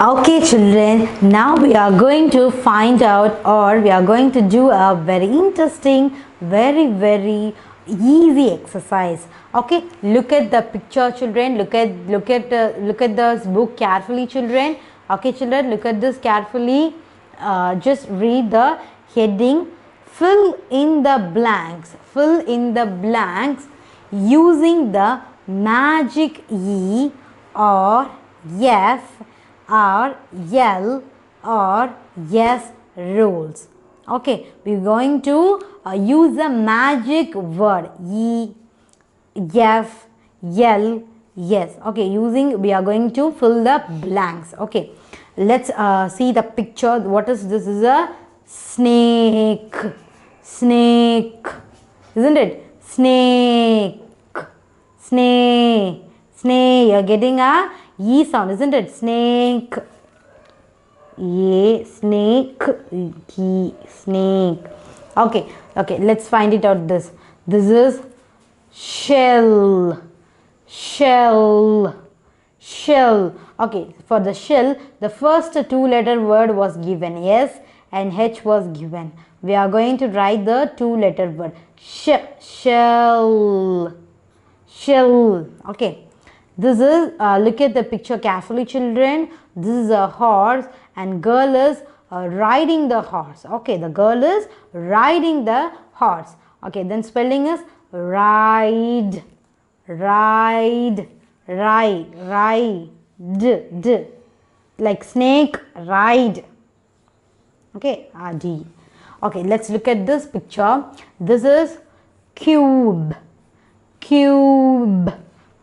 Okay children, now we are going to find out, or we are going to do a very interesting, very easy exercise. Okay, look at the picture children, look at this book carefully children. Okay children, look at this carefully. Just read the heading. Fill in the blanks using the magic E or F or L or S rules. Okay, we are going to use a magic word E, F, L, S. Okay, we are going to fill the blanks. Okay, let's see the picture. What is this? Is a snake, isn't it? Snake. You're getting a E sound, isn't it? Snake. Snake. Snake. Okay, let's find it out. This is shell. Okay, for the shell, the first two-letter word was given, S and H was given. We are going to write the two-letter word shell. Okay, this is look at the picture carefully children. This is a horse and girl is riding the horse. Okay, the girl is riding the horse. Okay, then spelling is ride, like snake, ride. Okay, D. Okay, let's look at this picture. This is cube.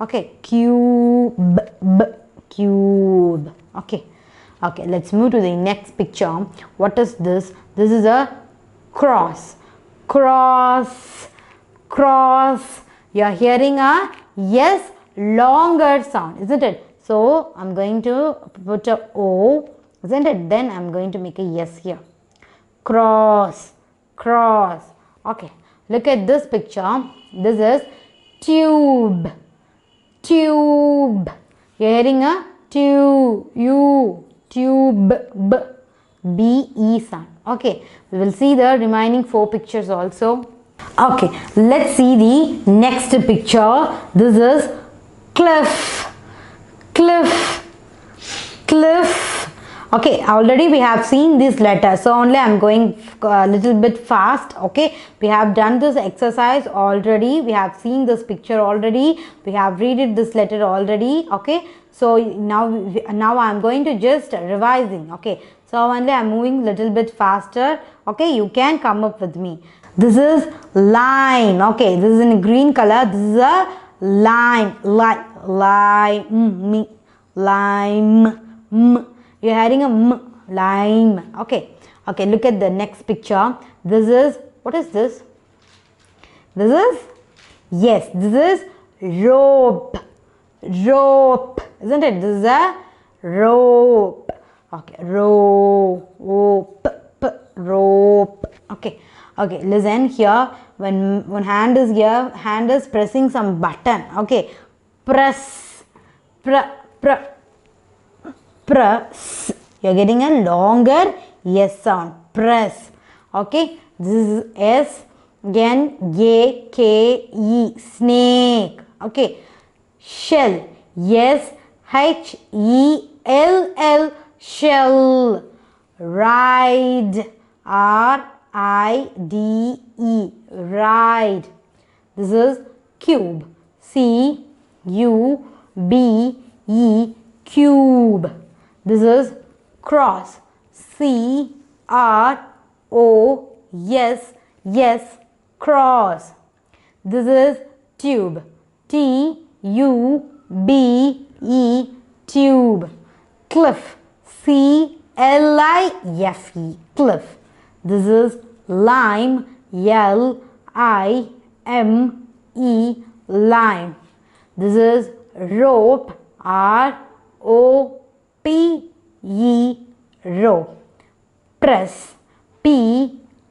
Okay, cube. Okay, let's move to the next picture. What is this? This is a cross. You're hearing a yes longer sound, isn't it? So I'm going to put a O, isn't it? Then I'm going to make a yes here. Cross. Okay, look at this picture. This is tube. You're hearing a tube, B-E sound. Okay, we will see the remaining four pictures also. Okay, let's see the next picture. This is cliff. Okay, already we have seen this letter, so only I am going a little bit fast. Okay, we have done this exercise already. We have seen this picture already. We have read this letter already. Okay, so now I am going to just revising. Okay, so only I am moving little bit faster. Okay, you can come up with me. This is lime. Okay, this is in green color. This is a lime. You're hearing a M, lime. Okay, look at the next picture. This is, what is this? This is rope, isn't it? This is a rope. Okay, rope. Okay, listen here. When one hand is here, hand is pressing some button. Okay, press. You're getting a longer S sound. Press. Okay, this is S. Again, A-K-E, snake. Okay, shell. S-H-E-L-L, shell. Ride. R-I-D-E, ride. This is cube. C-U-B-E, cube. This is cross. C-R-O-S, cross. This is tube. T-U-B-E, tube. Cliff. C-L-I-F-E, cliff. This is lime. L-I-M-E, lime. This is rope. R-O-P-E, rope. Press. P-R-E-S,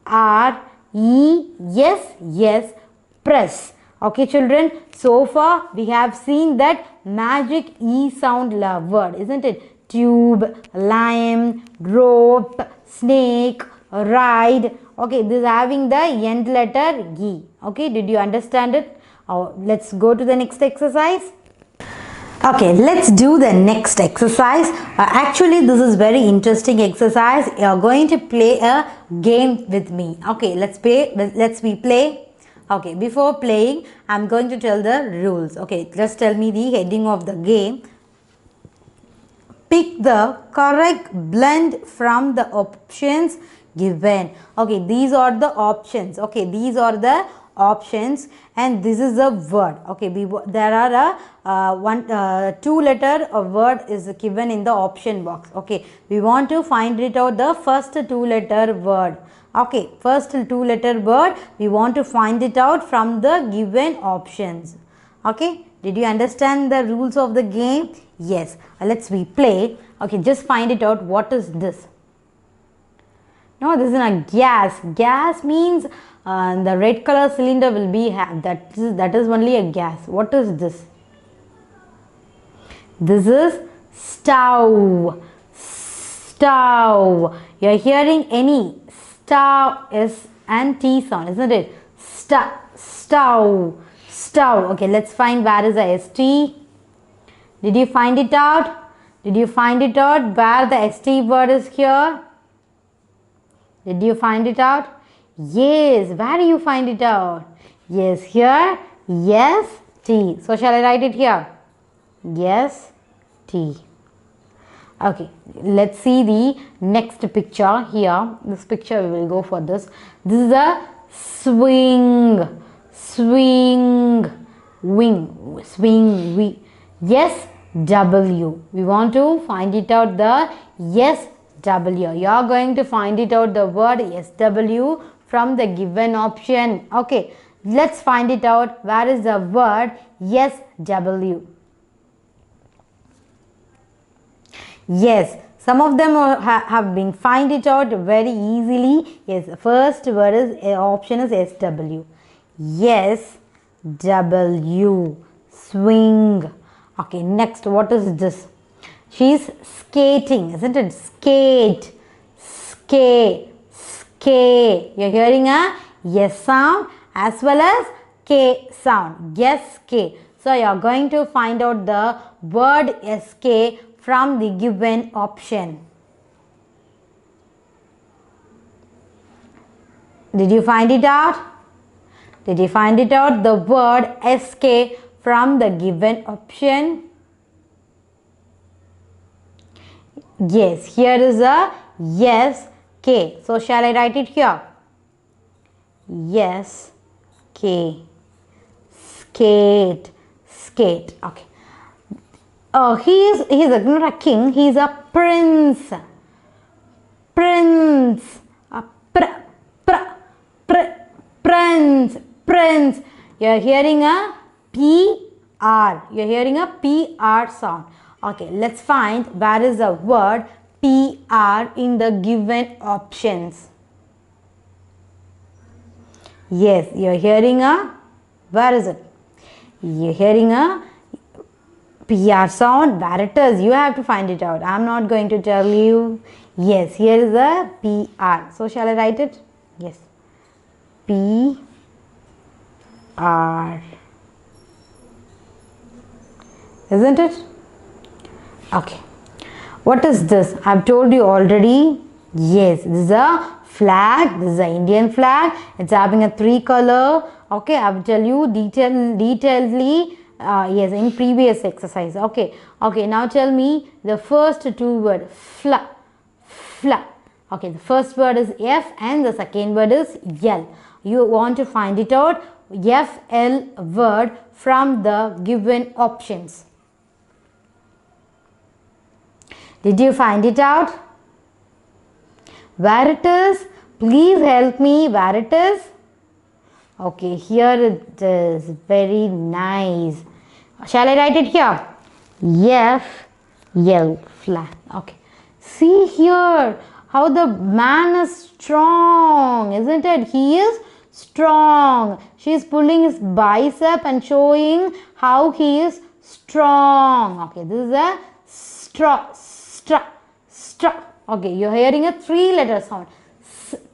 press. Okay children, so far we have seen that magic E sound word, isn't it? tube, lime, rope, snake, ride. Okay, this is having the end letter E. Okay, did you understand it? Let's go to the next exercise. Okay, let's do the next exercise. Actually, this is very interesting exercise. You are going to play a game with me. Okay, let's play. Okay, before playing, I'm going to tell the rules. Okay, just tell me the heading of the game. Pick the correct blend from the options given. Okay, these are the options. Okay, these are the options and this is a word. Okay, there are a two letter word is given in the option box. Okay, we want to find it out the first two letter word. Okay, first two letter word we want to find it out from the given options. Okay, did you understand the rules of the game? Yes. Let's replay. Okay, just find it out. What is this? No, this is a gas. Gas means the red color cylinder will be that is only a gas. What is this? This is stove. Stove. You are hearing any stove S and T sound, isn't it? Stove. Stove. Okay, let's find where is the ST. Did you find it out? Did you find it out where the ST word is here? Did you find it out? Yes. Where do you find it out? Yes, here. Yes, T. So shall I write it here? Yes, T. Okay, let's see the next picture here. This picture we will go for this. This is a swing. Swing. Wing. Swing. Yes, W. We want to find it out the yes, W. You are going to find it out the word SW from the given option. Okay, let's find it out. Where is the word SW? Yes, some of them have been find it out very easily. Yes, the first word is option is SW. Yes, W. Swing. Okay, next, what is this? She's skating, isn't it? Skate. You're hearing a yes sound as well as K sound. Yes, K. So you're going to find out the word SK from the given option. Did you find it out? Did you find it out the word SK from the given option? Yes, here is a yes, K. So shall I write it here? Yes, K. Skate. Okay. He is not a king, he is a prince. Prince. You are hearing a PR. You are hearing a PR sound. Okay, let's find where is the word PR in the given options. Yes, you are hearing a, where is it? You are hearing a PR sound. Where it is, you have to find it out. I am not going to tell you. Yes, here is a PR. So shall I write it? Yes. PR. Isn't it? Okay. What is this? I have told you already. Yes, this is a flag. This is an Indian flag. It's having a 3 color. Okay, I will tell you detailedly. Yes, in previous exercise. Okay. Now tell me the first two words. Fla. Okay, the first word is F and the second word is L. You want to find it out. FL word from the given options. Did you find it out? Where it is? Please help me. Where it is? Okay, here it is. Very nice. Shall I write it here? FL flag. Okay. See here how the man is strong, isn't it? He is strong. She is pulling his bicep and showing how he is strong. Okay, this is a Stra. Okay, you're hearing a 3-letter sound.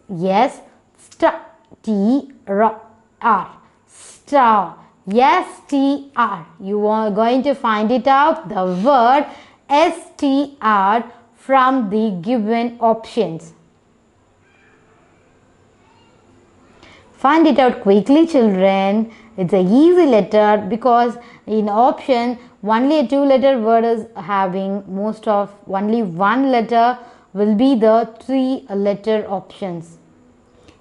Yes, star. T-R. Star. S-T-R. You are going to find it out, the word S-T-R from the given options. Find it out quickly, children. It's a easy letter because in option only a 2-letter word is having most of only 1 letter will be the 3-letter options.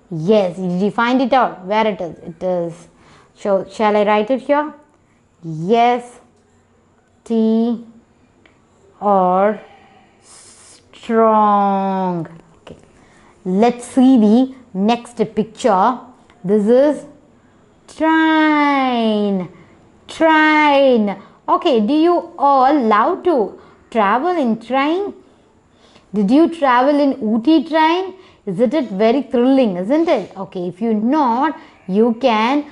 Yes, did you find it out? Where it is? It is. So, shall I write it here? Yes, T or strong. Okay. Let's see the next picture. This is train. Train. Okay, do you all love to travel in train? Did you travel in Ooty train? Isn't it very thrilling, isn't it? Okay, if you not, you can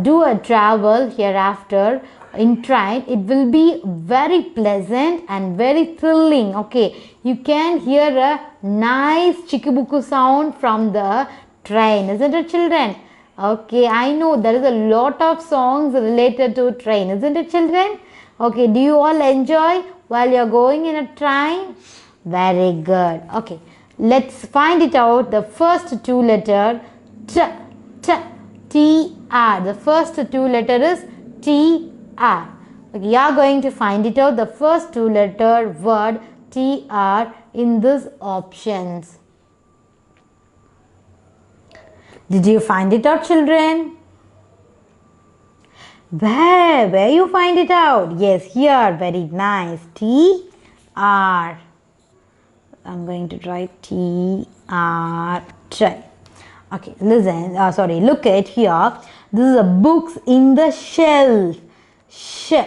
do a travel hereafter in train. It will be very pleasant and very thrilling. Okay, you can hear a nice chikibuku sound from the train, isn't it, children? Okay, I know there is a lot of songs related to train, isn't it, children? Okay, do you all enjoy while you're going in a train? Very good. Okay, let's find it out. The first 2 letter T-R. The first 2 letter is T-R. Okay, you are going to find it out, the first 2 letter word T-R in these options. Did you find it out, children? Where you find it out? Yes, here. Very nice. T-R. I'm going to write T-R. Okay, listen. Look at here. This is a books in the shelf. S-H.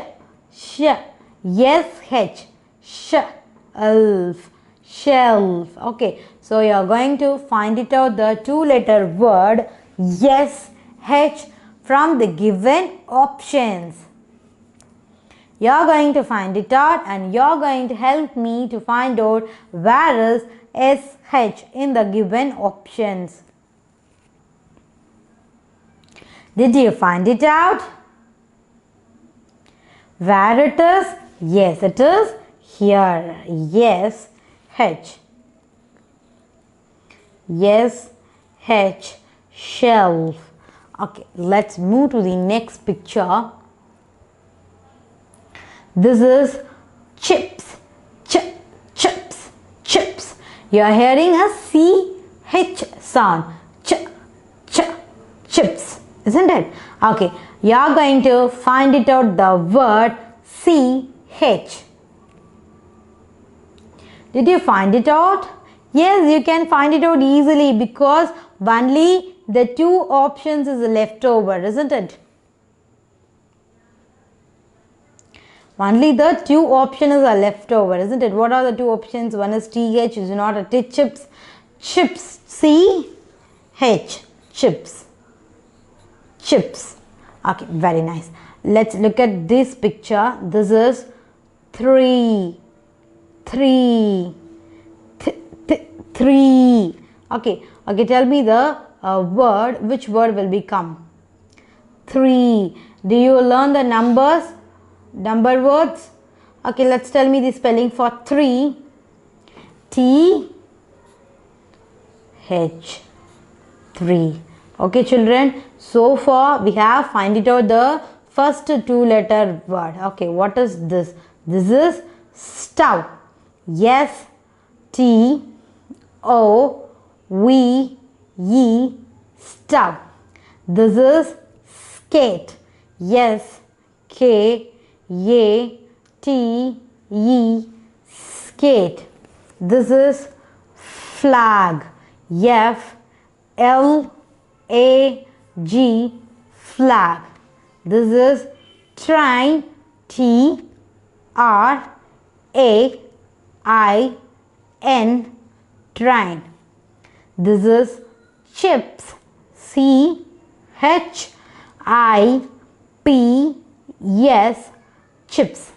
Shelf. Shelf. Okay, so you are going to find it out, the 2-letter word S-H from the given options. You are going to find it out and you are going to help me to find out where is S-H in the given options. Did you find it out? Where it is? Yes, it is here. Yes, H. Yes, H. Shelf. Okay, let's move to the next picture. This is chips. Chips. Chips. You are hearing a C-H sound. Chips. Isn't it? Okay, you are going to find it out, the word C-H. Did you find it out? Yes, you can find it out easily because only the 2 options is left over, isn't it? Only the 2 options are left over, isn't it? What are the 2 options? One is TH, is not a T. Chips. Chips. C-H. Chips. Chips. Okay, very nice. Let's look at this picture. This is 3. 3. Okay, tell me the word. Which word will become? 3. Do you learn the numbers? Number words? Okay, let's tell me the spelling for 3. T-H. 3. Okay, children. So far, we have find it out the first 2-letter word. Okay, what is this? This is stove. S T O V E stove. This is skate. S K A T E skate. This is flag. F L A G flag. This is train. T R A I N train. This is chips. C H I P S chips.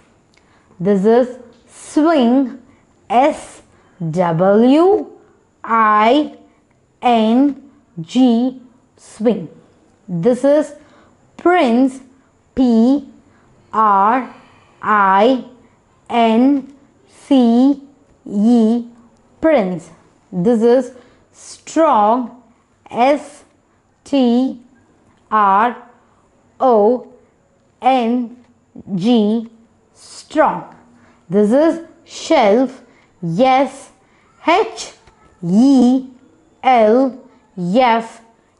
This is swing. S W-I-N-G, swing. This is prince, P-R-I-N-C-E, prince. This is strong, S-T-R-O-N-G, strong. This is shelf, S-H-E-L-F,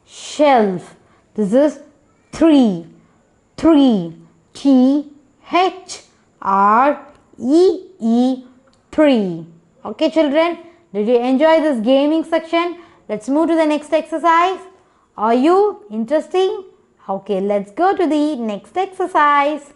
shelf. This is tree, T-H-R-E-E, tree. Okay children, did you enjoy this gaming section? Let's move to the next exercise. Are you interested? Okay, let's go to the next exercise.